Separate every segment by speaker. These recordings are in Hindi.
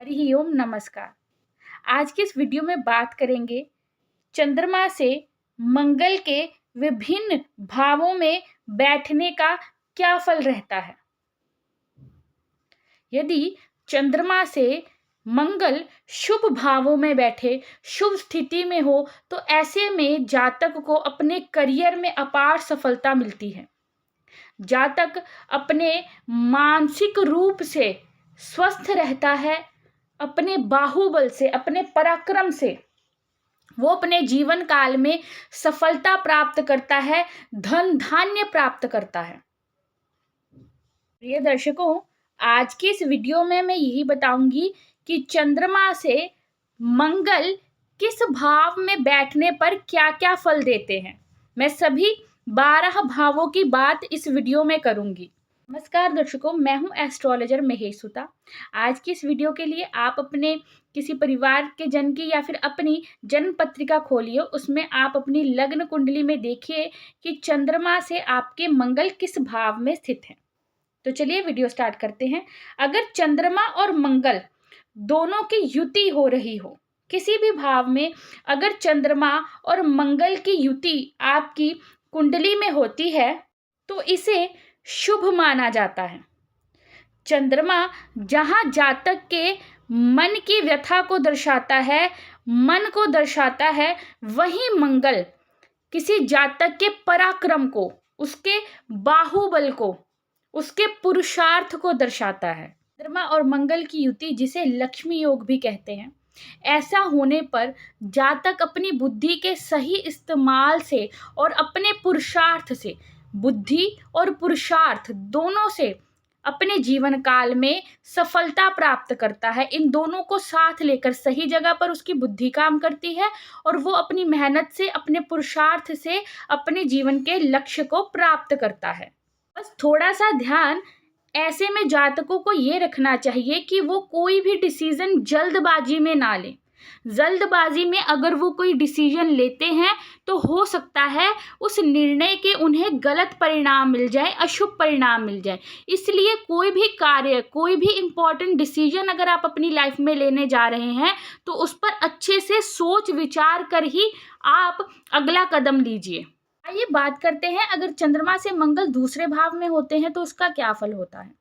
Speaker 1: हरि ओम नमस्कार। आज की इस वीडियो में बात करेंगे चंद्रमा से मंगल के विभिन्न भावों में बैठने का क्या फल रहता है। यदि चंद्रमा से मंगल शुभ भावों में बैठे, शुभ स्थिति में हो, तो ऐसे में जातक को अपने करियर में अपार सफलता मिलती है। जातक अपने मानसिक रूप से स्वस्थ रहता है। अपने बाहुबल से, अपने पराक्रम से वो अपने जीवन काल में सफलता प्राप्त करता है, धन धान्य प्राप्त करता है। प्रिय दर्शकों, आज की इस वीडियो में मैं यही बताऊंगी कि चंद्रमा से मंगल किस भाव में बैठने पर क्या क्या फल देते हैं। मैं सभी 12 भावों की बात इस वीडियो में करूंगी। नमस्कार दर्शकों, मैं हूं एस्ट्रोलॉजर महेश सुता। आज की इस वीडियो के लिए आप अपने किसी परिवार के जन की या फिर अपनी जन्म पत्रिका खोलिए। उसमें आप अपनी लग्न कुंडली में देखिए कि चंद्रमा से आपके मंगल किस भाव में स्थित है। तो चलिए वीडियो स्टार्ट करते हैं। अगर चंद्रमा और मंगल दोनों की युति हो रही हो, किसी भी भाव में अगर चंद्रमा और मंगल की युति आपकी कुंडली में होती है तो इसे शुभ माना जाता है। चंद्रमा जहां जातक के मन की व्यथा को दर्शाता है, मन को दर्शाता है, वहीं मंगल किसी जातक के पराक्रम को, उसके बाहुबल को, उसके पुरुषार्थ को दर्शाता है। चंद्रमा और मंगल की युति, जिसे लक्ष्मी योग भी कहते हैं, ऐसा होने पर जातक अपनी बुद्धि के सही इस्तेमाल से और अपने पुरुषार्थ से, बुद्धि और पुरुषार्थ दोनों से अपने जीवन काल में सफलता प्राप्त करता है। इन दोनों को साथ लेकर सही जगह पर उसकी बुद्धि काम करती है और वो अपनी मेहनत से, अपने पुरुषार्थ से अपने जीवन के लक्ष्य को प्राप्त करता है। बस थोड़ा सा ध्यान ऐसे में जातकों को ये रखना चाहिए कि वो कोई भी डिसीजन जल्दबाजी में ना लें। जल्दबाजी में अगर वो कोई डिसीजन लेते हैं तो हो सकता है उस निर्णय के उन्हें गलत परिणाम मिल जाए, अशुभ परिणाम मिल जाए। इसलिए कोई भी कार्य, कोई भी इम्पोर्टेंट डिसीजन अगर आप अपनी लाइफ में लेने जा रहे हैं तो उस पर अच्छे से सोच विचार कर ही आप अगला कदम लीजिए। आइए बात करते हैं, अगर चंद्रमा से मंगल दूसरे भाव में होते हैं तो उसका क्या फल होता है।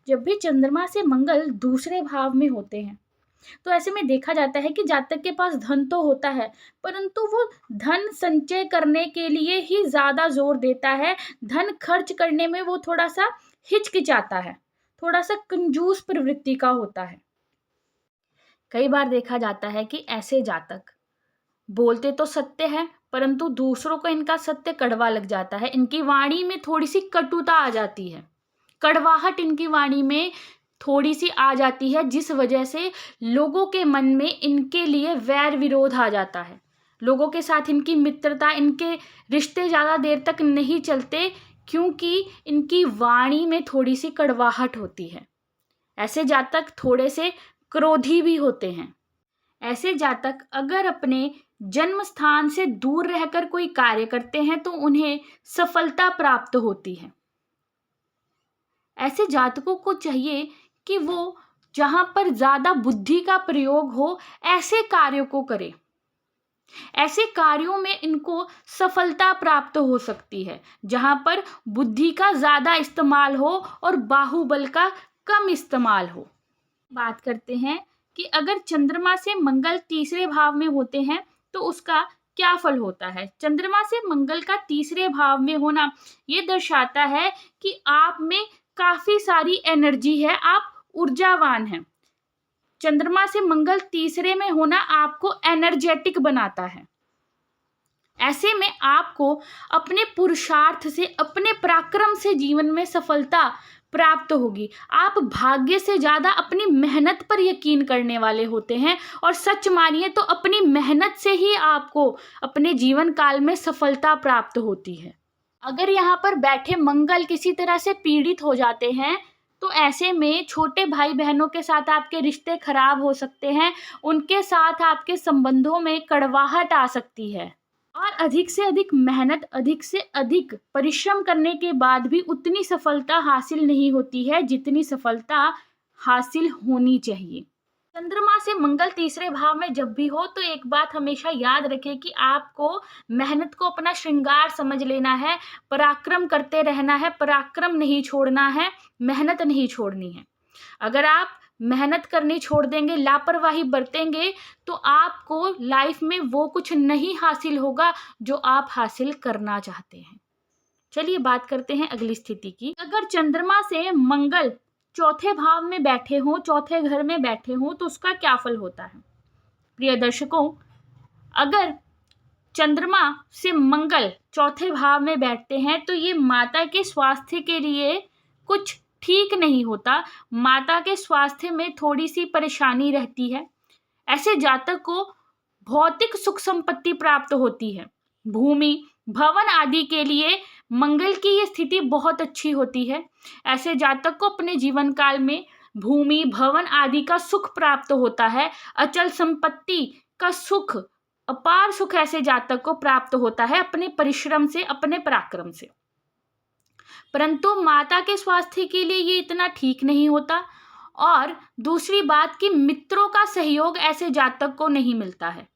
Speaker 1: जब भी चंद्रमा से मंगल दूसरे भाव में होते हैं तो ऐसे में देखा जाता है कि जातक के पास धन तो होता है, परंतु वो धन संचय करने के लिए ही ज्यादा जोर देता है। धन खर्च करने में वो थोड़ा सा हिचकिचाता है, थोड़ा सा कंजूस प्रवृत्ति का होता है। कई बार देखा जाता है कि ऐसे जातक बोलते तो सत्य है, परंतु दूसरों को इनका सत्य कड़वा लग जाता है। इनकी वाणी में थोड़ी सी कटुता आ जाती है, कड़वाहट इनकी वाणी में थोड़ी सी आ जाती है, जिस वजह से लोगों के मन में इनके लिए वैर विरोध आ जाता है। लोगों के साथ इनकी मित्रता, इनके रिश्ते ज़्यादा देर तक नहीं चलते, क्योंकि इनकी वाणी में थोड़ी सी कड़वाहट होती है। ऐसे जातक थोड़े से क्रोधी भी होते हैं। ऐसे जातक अगर अपने जन्म स्थान से दूर रहकर कोई कार्य करते हैं तो उन्हें सफलता प्राप्त होती है। ऐसे जातकों को चाहिए कि वो जहां पर ज्यादा बुद्धि का प्रयोग हो, ऐसे कार्यों को करें। ऐसे कार्यों में इनको सफलता प्राप्त हो सकती है जहां पर बुद्धि का ज्यादा इस्तेमाल हो और बाहुबल का कम इस्तेमाल हो। बात करते हैं कि अगर चंद्रमा से मंगल तीसरे भाव में होते हैं तो उसका क्या फल होता है। चंद्रमा से मंगल का तीसरे भाव में होना ये दर्शाता है कि आप में काफी सारी एनर्जी है, आप ऊर्जावान हैं। चंद्रमा से मंगल तीसरे में होना आपको एनर्जेटिक बनाता है। ऐसे में आपको अपने पुरुषार्थ से, अपने पराक्रम से जीवन में सफलता प्राप्त होगी। आप भाग्य से ज्यादा अपनी मेहनत पर यकीन करने वाले होते हैं और सच मानिए तो अपनी मेहनत से ही आपको अपने जीवन काल में सफलता प्राप्त होती है। अगर यहाँ पर बैठे मंगल किसी तरह से पीड़ित हो जाते हैं तो ऐसे में छोटे भाई बहनों के साथ आपके रिश्ते खराब हो सकते हैं, उनके साथ आपके संबंधों में कड़वाहट आ सकती है और अधिक से अधिक मेहनत, अधिक से अधिक परिश्रम करने के बाद भी उतनी सफलता हासिल नहीं होती है जितनी सफलता हासिल होनी चाहिए। चंद्रमा से मंगल तीसरे भाव में जब भी हो तो एक बात हमेशा याद रखें कि आपको मेहनत को अपना श्रृंगार समझ लेना है, पराक्रम करते रहना है, पराक्रम नहीं छोड़ना है, मेहनत नहीं छोड़नी है। अगर आप मेहनत करनी छोड़ देंगे, लापरवाही बरतेंगे, तो आपको लाइफ में वो कुछ नहीं हासिल होगा जो आप हासिल करना चाहते हैं। चलिए बात करते हैं अगली स्थिति की। अगर चंद्रमा से मंगल चौथे भाव में बैठे हों, चौथे घर में बैठे हों, तो उसका क्या फल होता है? प्रिय दर्शकों, अगर चंद्रमा से मंगल चौथे भाव में बैठते हैं तो ये माता के स्वास्थ्य के लिए कुछ ठीक नहीं होता। माता के स्वास्थ्य में थोड़ी सी परेशानी रहती है। ऐसे जातक को भौतिक सुख संपत्ति प्राप्त होती है। भूमि, भवन आदि के लिए मंगल की ये स्थिति बहुत अच्छी होती है। ऐसे जातक को अपने जीवन काल में भूमि, भवन आदि का सुख प्राप्त होता है। अचल संपत्ति का सुख, अपार सुख ऐसे जातक को प्राप्त होता है अपने परिश्रम से, अपने पराक्रम से। परंतु माता के स्वास्थ्य के लिए ये इतना ठीक नहीं होता। और दूसरी बात कि मित्रों का सहयोग ऐसे जातक को नहीं मिलता है।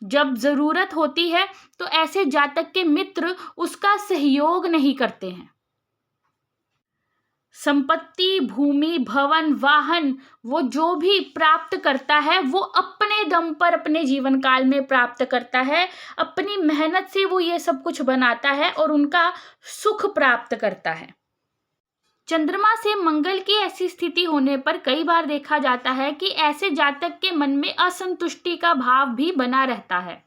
Speaker 1: जब जरूरत होती है तो ऐसे जातक के मित्र उसका सहयोग नहीं करते हैं। संपत्ति, भूमि, भवन, वाहन, वो जो भी प्राप्त करता है वो अपने दम पर अपने जीवन काल में प्राप्त करता है। अपनी मेहनत से वो ये सब कुछ बनाता है और उनका सुख प्राप्त करता है। चंद्रमा से मंगल की ऐसी स्थिति होने पर कई बार देखा जाता है कि ऐसे जातक के मन में असंतुष्टि का भाव भी बना रहता है।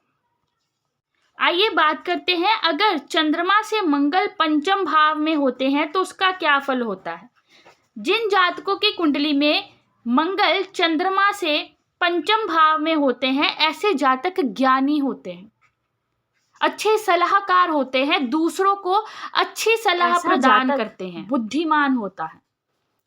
Speaker 1: आइए बात करते हैं, अगर चंद्रमा से मंगल पंचम भाव में होते हैं तो उसका क्या फल होता है। जिन जातकों की कुंडली में मंगल चंद्रमा से पंचम भाव में होते हैं, ऐसे जातक ज्ञानी होते हैं, अच्छे सलाहकार होते हैं, दूसरों को अच्छी सलाह प्रदान करते हैं, बुद्धिमान होता है।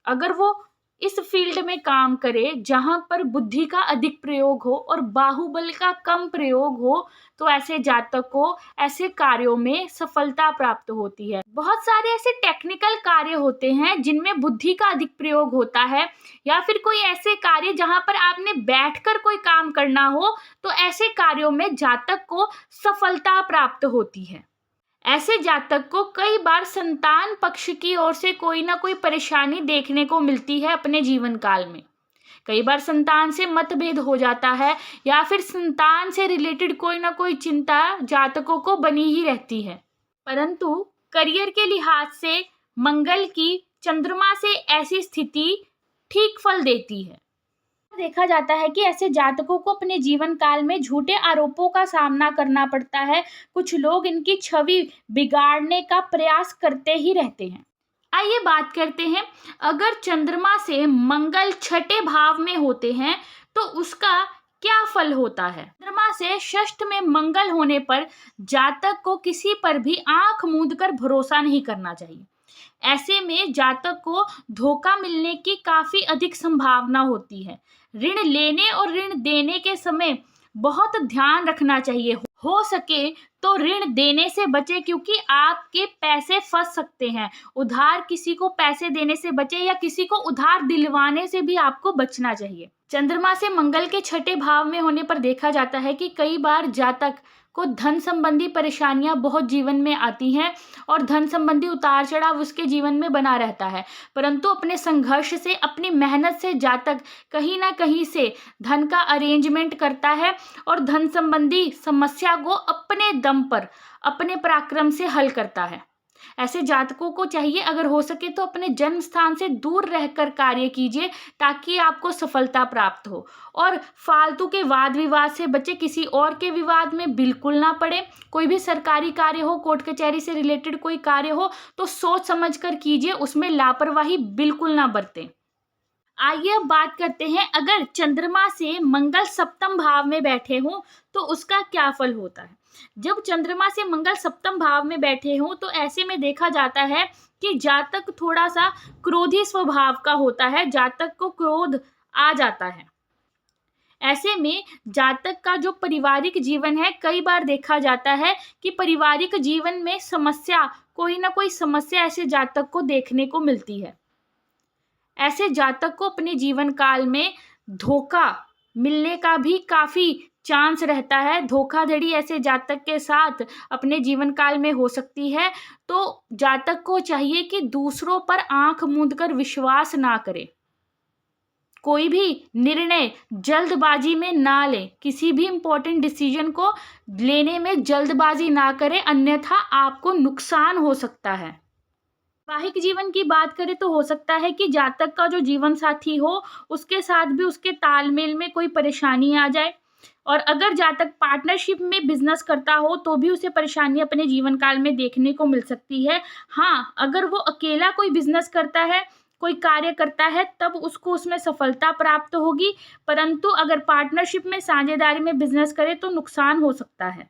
Speaker 1: अगर वो इस फील्ड में काम करे जहां पर बुद्धि का अधिक प्रयोग हो और बाहुबल का कम प्रयोग हो, तो ऐसे जातक को ऐसे कार्यों में सफलता प्राप्त होती है। बहुत सारे ऐसे टेक्निकल कार्य होते हैं जिनमें बुद्धि का अधिक प्रयोग होता है, या फिर कोई ऐसे कार्य जहां पर आपने बैठकर कोई काम करना हो, तो ऐसे कार्यों में जातक को सफलता प्राप्त होती है। ऐसे जातक को कई बार संतान पक्ष की ओर से कोई ना कोई परेशानी देखने को मिलती है अपने जीवन काल में। कई बार संतान से मतभेद हो जाता है, या फिर संतान से रिलेटेड कोई ना कोई चिंता जातकों को बनी ही रहती है। परंतु करियर के लिहाज से मंगल की चंद्रमा से ऐसी स्थिति ठीक फल देती है। देखा जाता है कि ऐसे जातकों को अपने जीवन काल में झूठे आरोपों का सामना करना पड़ता है। कुछ लोग इनकी छवि बिगाड़ने का प्रयास करते ही रहते हैं। आइए बात करते हैं, अगर चंद्रमा से मंगल छठे भाव में होते हैं तो उसका क्या फल होता है। चंद्रमा से षष्ठ में मंगल होने पर जातक को किसी पर भी आंख मूंद कर भरोसा नहीं करना चाहिए। ऐसे में जातक को धोखा मिलने की काफी अधिक संभावना होती है। ऋण लेने और ऋण देने के समय बहुत ध्यान रखना चाहिए। हो सके तो ऋण देने से बचे, क्योंकि आपके पैसे फंस सकते हैं। उधार किसी को पैसे देने से बचे, या किसी को उधार दिलवाने से भी आपको बचना चाहिए। चंद्रमा से मंगल के छठे भाव में होने पर देखा जाता है कि कई बार जातक को धन संबंधी परेशानियां बहुत जीवन में आती हैं और धन संबंधी उतार चढ़ाव उसके जीवन में बना रहता है। परंतु अपने संघर्ष से, अपनी मेहनत से जातक कहीं ना कहीं से धन का अरेंजमेंट करता है और धन संबंधी समस्या को अपने दम पर, अपने पराक्रम से हल करता है। ऐसे जातकों को चाहिए अगर हो सके तो अपने जन्म स्थान से दूर रहकर कार्य कीजिए, ताकि आपको सफलता प्राप्त हो। और फालतू के वाद विवाद से बचे, किसी और के विवाद में बिल्कुल ना पड़े। कोई भी सरकारी कार्य हो, कोर्ट कचहरी से रिलेटेड कोई कार्य हो, तो सोच समझ कर कीजिए, उसमें लापरवाही बिल्कुल ना बरतें। आइए अब बात करते हैं, अगर चंद्रमा से मंगल सप्तम भाव में बैठे हों तो उसका क्या फल होता है। जब चंद्रमा से मंगल सप्तम भाव में बैठे हों तो ऐसे में देखा जाता है कि जातक थोड़ा सा क्रोधी स्वभाव का होता है, जातक को क्रोध आ जाता है। ऐसे में जातक का जो पारिवारिक जीवन है, कई बार देखा जाता है कि पारिवारिक जीवन में समस्या, कोई ना कोई समस्या ऐसे जातक को देखने को मिलती है। ऐसे जातक को अपने जीवन काल में धोखा मिलने का भी काफ़ी चांस रहता है। धोखाधड़ी ऐसे जातक के साथ अपने जीवन काल में हो सकती है। तो जातक को चाहिए कि दूसरों पर आँख मूंद कर विश्वास ना करे। कोई भी निर्णय जल्दबाजी में ना ले। किसी भी इम्पोर्टेंट डिसीजन को लेने में जल्दबाजी ना करें, अन्यथा आपको नुकसान हो सकता है। वैवाहिक जीवन की बात करें तो हो सकता है कि जातक का जो जीवन साथी हो उसके साथ भी उसके तालमेल में कोई परेशानी आ जाए। और अगर जातक पार्टनरशिप में बिजनेस करता हो तो भी उसे परेशानी अपने जीवन काल में देखने को मिल सकती है। हाँ, अगर वो अकेला कोई बिजनेस करता है, कोई कार्य करता है, तब उसको उसमें सफलता प्राप्त होगी। परंतु अगर पार्टनरशिप में साझेदारी में बिजनेस करे तो नुकसान हो सकता है।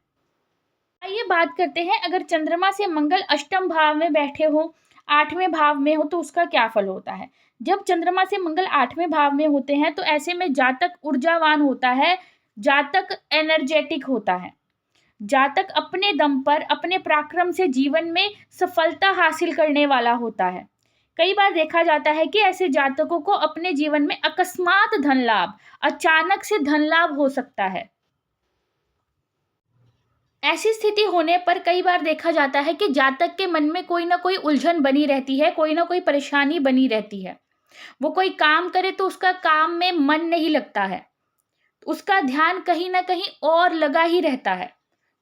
Speaker 1: आइए बात करते हैं, अगर चंद्रमा से मंगल अष्टम भाव में बैठे हो, आठवें भाव में हो, तो उसका क्या फल होता है। जब चंद्रमा से मंगल आठवें भाव में होते हैं तो ऐसे में जातक ऊर्जावान होता है, जातक एनर्जेटिक होता है, जातक अपने दम पर अपने पराक्रम से जीवन में सफलता हासिल करने वाला होता है। कई बार देखा जाता है कि ऐसे जातकों को अपने जीवन में अकस्मात धन लाभ, अचानक से धन लाभ हो सकता है। ऐसी स्थिति होने पर कई बार देखा जाता है कि जातक के मन में कोई ना कोई उलझन बनी रहती है, कोई ना कोई परेशानी बनी रहती है। वो कोई काम करे तो उसका काम में मन नहीं लगता है, उसका ध्यान कहीं ना कहीं और लगा ही रहता है।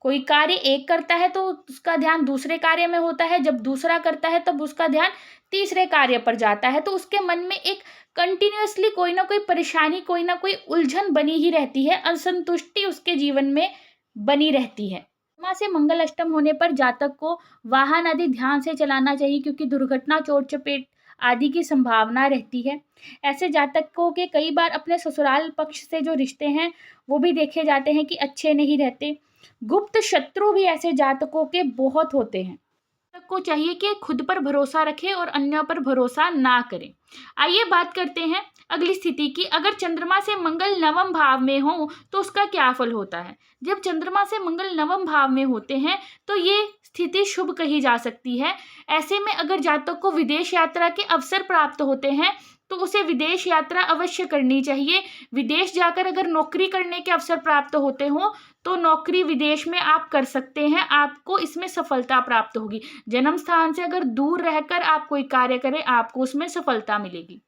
Speaker 1: कोई कार्य एक करता है तो उसका ध्यान दूसरे कार्य में होता है, जब दूसरा करता है तब उसका ध्यान तीसरे कार्य पर जाता है। तो उसके मन में एक कंटिन्यूअसली कोई ना कोई परेशानी, कोई ना कोई उलझन बनी ही रहती है, असंतुष्टि उसके जीवन में बनी रहती है। चंद्रमा से मंगल अष्टम होने पर जातक को वाहन आदि ध्यान से चलाना चाहिए, क्योंकि दुर्घटना, चोट चपेट आदि की संभावना रहती है। ऐसे जातकों के कई बार अपने ससुराल पक्ष से जो रिश्ते हैं वो भी देखे जाते हैं कि अच्छे नहीं रहते। गुप्त शत्रु भी ऐसे जातकों के बहुत होते हैं। जातक को चाहिए कि खुद पर भरोसा रखे और अन्य पर भरोसा ना करें। आइए बात करते हैं अगली स्थिति की, अगर चंद्रमा से मंगल नवम भाव में हो तो उसका क्या फल होता है। जब चंद्रमा से मंगल नवम भाव में होते हैं तो ये स्थिति शुभ कही जा सकती है। ऐसे में अगर जातक को विदेश यात्रा के अवसर प्राप्त होते हैं तो उसे विदेश यात्रा अवश्य करनी चाहिए। विदेश जाकर अगर नौकरी करने के अवसर प्राप्त होते हो तो नौकरी विदेश में आप कर सकते हैं, आपको इसमें सफलता प्राप्त होगी। जन्म स्थान से अगर दूर रहकर आप कोई कार्य करें, आपको उसमें सफलता मिलेगी।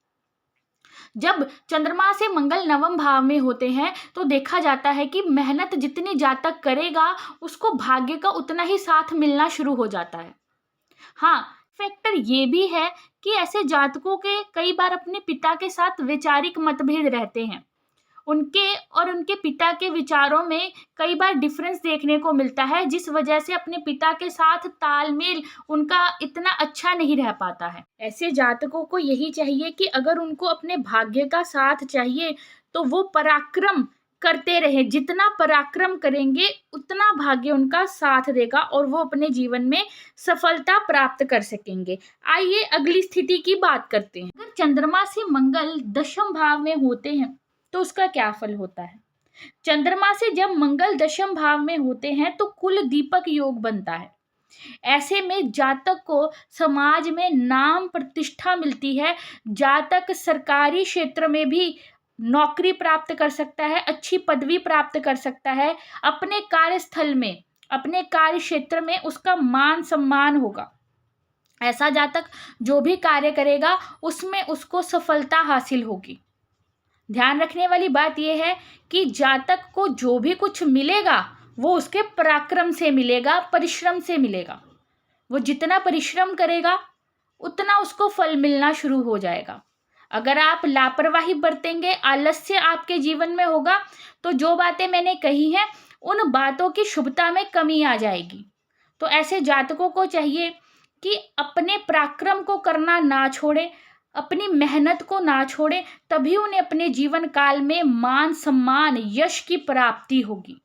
Speaker 1: जब चंद्रमा से मंगल नवम भाव में होते हैं तो देखा जाता है कि मेहनत जितनी जातक करेगा उसको भाग्य का उतना ही साथ मिलना शुरू हो जाता है। हाँ, फैक्टर ये भी है कि ऐसे जातकों के कई बार अपने पिता के साथ वैचारिक मतभेद रहते हैं। उनके और उनके पिता के विचारों में कई बार डिफरेंस देखने को मिलता है, जिस वजह से अपने पिता के साथ तालमेल उनका इतना अच्छा नहीं रह पाता है। ऐसे जातकों को यही चाहिए कि अगर उनको अपने भाग्य का साथ चाहिए तो वो पराक्रम करते रहे। जितना पराक्रम करेंगे उतना भाग्य उनका साथ देगा और वो अपने जीवन में सफलता प्राप्त कर सकेंगे। आइए अगली स्थिति की बात करते हैं। अगर चंद्रमा से मंगल दशम भाव में होते हैं तो उसका क्या फल होता है। चंद्रमा से जब मंगल दशम भाव में होते हैं तो कुल दीपक योग बनता है। ऐसे में जातक को समाज में नाम प्रतिष्ठा मिलती है। जातक सरकारी क्षेत्र में भी नौकरी प्राप्त कर सकता है, अच्छी पदवी प्राप्त कर सकता है। अपने कार्यस्थल में, अपने कार्य क्षेत्र में उसका मान सम्मान होगा। ऐसा जातक जो भी कार्य करेगा उसमें उसको सफलता हासिल होगी। ध्यान रखने वाली बात यह है कि जातक को जो भी कुछ मिलेगा वो उसके पराक्रम से मिलेगा, परिश्रम से मिलेगा। वो जितना परिश्रम करेगा उतना उसको फल मिलना शुरू हो जाएगा। अगर आप लापरवाही बरतेंगे, आलस्य आपके जीवन में होगा, तो जो बातें मैंने कही हैं उन बातों की शुभता में कमी आ जाएगी। तो ऐसे जातकों को चाहिए कि अपने पराक्रम को करना ना छोड़े, अपनी मेहनत को ना छोड़े, तभी उन्हें अपने जीवन काल में मान सम्मान, यश की प्राप्ति होगी।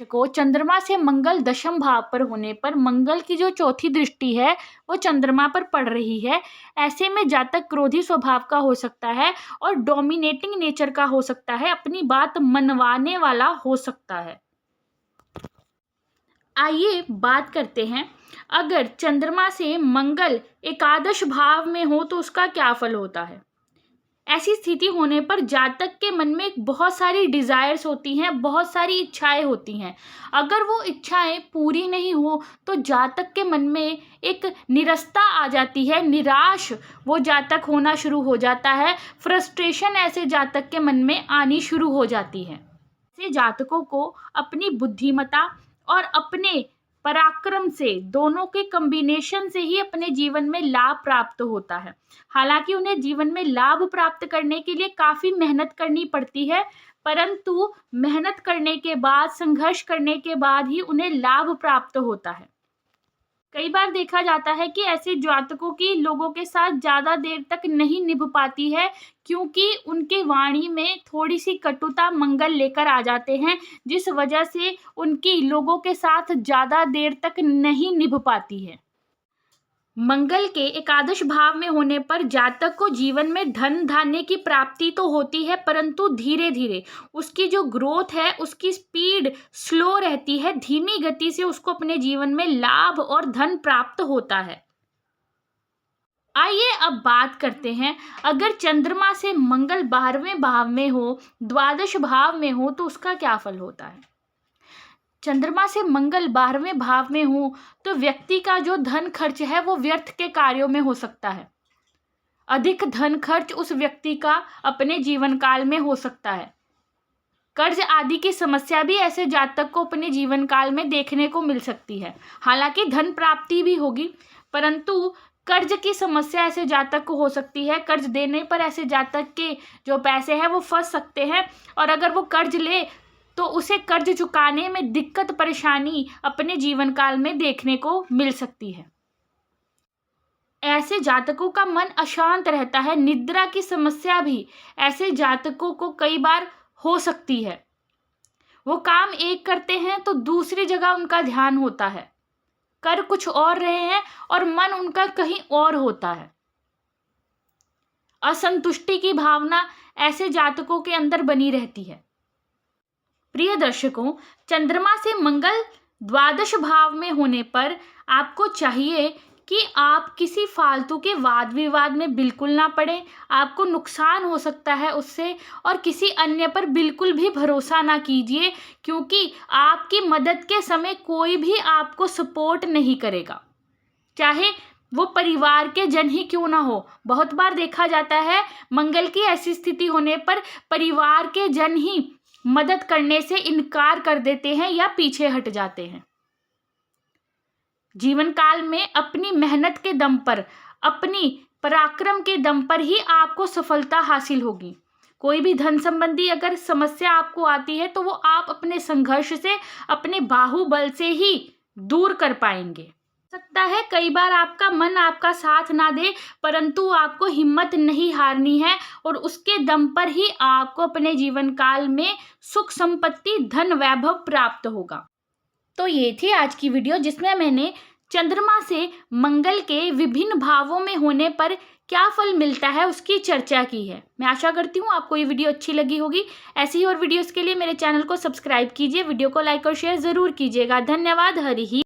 Speaker 1: को चंद्रमा से मंगल दशम भाव पर होने पर मंगल की जो चौथी दृष्टि है वो चंद्रमा पर पड़ रही है। ऐसे में जातक क्रोधी स्वभाव का हो सकता है और डोमिनेटिंग नेचर का हो सकता है, अपनी बात मनवाने वाला हो सकता है। आइए बात करते हैं, अगर चंद्रमा से मंगल एकादश भाव में हो तो उसका क्या फल होता है। ऐसी स्थिति होने पर जातक के मन में बहुत सारी डिज़ायर्स होती हैं, बहुत सारी इच्छाएं होती हैं। अगर वो इच्छाएं पूरी नहीं हो तो जातक के मन में एक निराशा आ जाती है, निराश वो जातक होना शुरू हो जाता है, फ्रस्ट्रेशन ऐसे जातक के मन में आनी शुरू हो जाती है। ऐसे जातकों को अपनी बुद्धिमत्ता और अपने पराक्रम से, दोनों के कॉम्बिनेशन से ही अपने जीवन में लाभ प्राप्त होता है। हालांकि उन्हें जीवन में लाभ प्राप्त करने के लिए काफ़ी मेहनत करनी पड़ती है, परंतु मेहनत करने के बाद, संघर्ष करने के बाद ही उन्हें लाभ प्राप्त होता है। कई बार देखा जाता है कि ऐसे जातकों की लोगों के साथ ज़्यादा देर तक नहीं निभ पाती है, क्योंकि उनके वाणी में थोड़ी सी कटुता मंगल लेकर आ जाते हैं, जिस वजह से उनकी लोगों के साथ ज़्यादा देर तक नहीं निभ पाती है। मंगल के एकादश भाव में होने पर जातक को जीवन में धन धान्य की प्राप्ति तो होती है, परंतु धीरे धीरे उसकी जो ग्रोथ है, उसकी स्पीड स्लो रहती है, धीमी गति से उसको अपने जीवन में लाभ और धन प्राप्त होता है। आइए अब बात करते हैं, अगर चंद्रमा से मंगल 12वें भाव में हो, द्वादश भाव में हो, तो उसका क्या फल होता है। चंद्रमा से मंगल 12वें भाव में हो तो व्यक्ति का जो धन खर्च है वो व्यर्थ के कार्यों में हो सकता है। अधिक धन खर्च उस व्यक्ति का अपने जीवन काल में हो सकता है। कर्ज आदि की समस्या भी ऐसे जातक को अपने जीवन काल में देखने को मिल सकती है। हालांकि धन प्राप्ति भी होगी, परंतु कर्ज की समस्या ऐसे जातक को हो सकती है। कर्ज देने पर ऐसे जातक के जो पैसे हैं वो फंस सकते हैं, और अगर वो कर्ज ले तो उसे कर्ज चुकाने में दिक्कत परेशानी अपने जीवन काल में देखने को मिल सकती है। ऐसे जातकों का मन अशांत रहता है। निद्रा की समस्या भी ऐसे जातकों को कई बार हो सकती है। वो काम एक करते हैं तो दूसरी जगह उनका ध्यान होता है, कर कुछ और रहे हैं और मन उनका कहीं और होता है। असंतुष्टि की भावना ऐसे जातकों के अंदर बनी रहती है। प्रिय दर्शकों, चंद्रमा से मंगल द्वादश भाव में होने पर आपको चाहिए कि आप किसी फालतू के वाद विवाद में बिल्कुल ना पड़े। आपको नुकसान हो सकता है उससे, और किसी अन्य पर बिल्कुल भी भरोसा ना कीजिए, क्योंकि आपकी मदद के समय कोई भी आपको सपोर्ट नहीं करेगा, चाहे वो परिवार के जन ही क्यों ना हो। बहुत बार देखा जाता है मंगल की ऐसी स्थिति होने पर परिवार के जन ही मदद करने से इनकार कर देते हैं या पीछे हट जाते हैं। जीवन काल में अपनी मेहनत के दम पर, अपनी पराक्रम के दम पर ही आपको सफलता हासिल होगी। कोई भी धन संबंधी अगर समस्या आपको आती है तो वो आप अपने संघर्ष से, अपने बाहुबल से ही दूर कर पाएंगे। सकता है कई बार आपका मन आपका साथ ना दे, परंतु आपको हिम्मत नहीं हारनी है, और उसके दम पर ही आपको अपने जीवन काल में सुख संपत्ति, धन वैभव प्राप्त होगा। तो ये थी आज की वीडियो, जिसमें मैंने चंद्रमा से मंगल के विभिन्न भावों में होने पर क्या फल मिलता है उसकी चर्चा की है। मैं आशा करती हूँ आपको ये वीडियो अच्छी लगी होगी। ऐसी ही और वीडियोस के लिए मेरे चैनल को सब्सक्राइब कीजिए, वीडियो को लाइक और शेयर जरूर कीजिएगा। धन्यवाद। हरि ही।